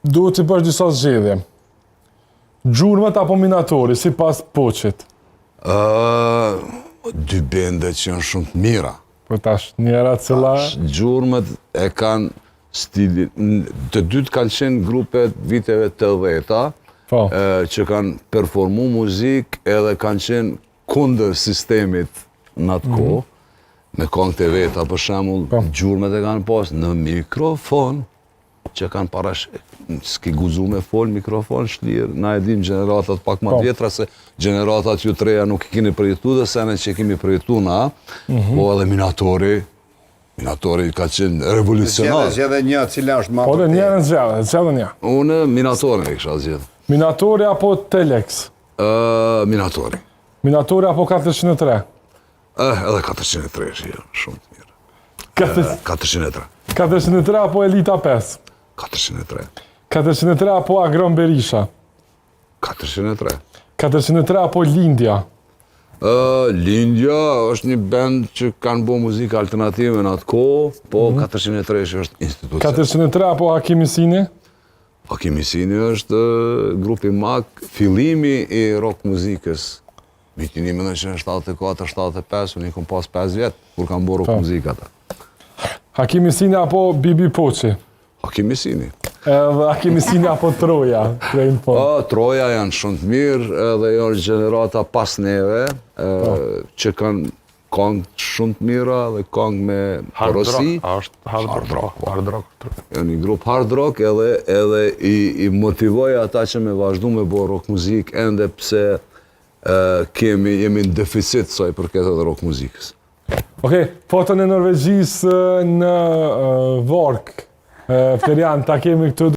Duhet të bësh disa zgjedhje. Gjurmët apo Minatori, si pas Poçit? Dy bende që janë shumë të mira. Po tash, njëra cila... Gjurmët e kanë stilin... Të dytë kanë qenë grupet viteve të 80-ta, që kanë performu muzik edhe kanë qenë kundër sistemit në atë kohë, me këngët e veta, për shembull, gjurmët e kanë pas në mikrofon, që kanë parash... s'ki guzu me fol mikrofon shlirë, na e dim generatat pak ma vjetra, se generatat ju treja nuk i kini përjetu dhe sene që kemi përjetu na, po edhe Minatori ka qenë revolucionar. Zjedhe një, cila është ma për te? Po dhe njërën zjedhe një. Unë Minatorin e kisha zjedhe. Minatori apo Telex? Minatori. Minatori apo 403? Edhe 403 është shumë të mirë. 403. 403 apo Elita 5? 403. 403 apo Agron Berisha? 403. 403 apo Lindja? Lindja është një band që kanë bo muzikë alternative në atë kohë, po 403 është institucion. 403 apo Hakimi Sini? Hakimi Sini është grupi mag, fillimi i rock muzikës. Vitin 1974-75, unë i kom pas 5 vjetë, kur kam bo rock muzikë ata. Hakimi Sini apo Bibi Poçi? Hakimi Sini. Edhe Hakimi Sini apo Troja? Troja janë shumë të mirë, edhe janë generata pas neve, që kanë këngë shumë të mira dhe këngë me porosi. Hard rock. Janë një grup hard rock edhe i motivoj ata që me vazhdu me bo rock muzikë, ende pse jemi në deficit saj përket edhe rock muzikës. Okej, foton e Norvegjisë në Vork. Ferian, ta kemi këtu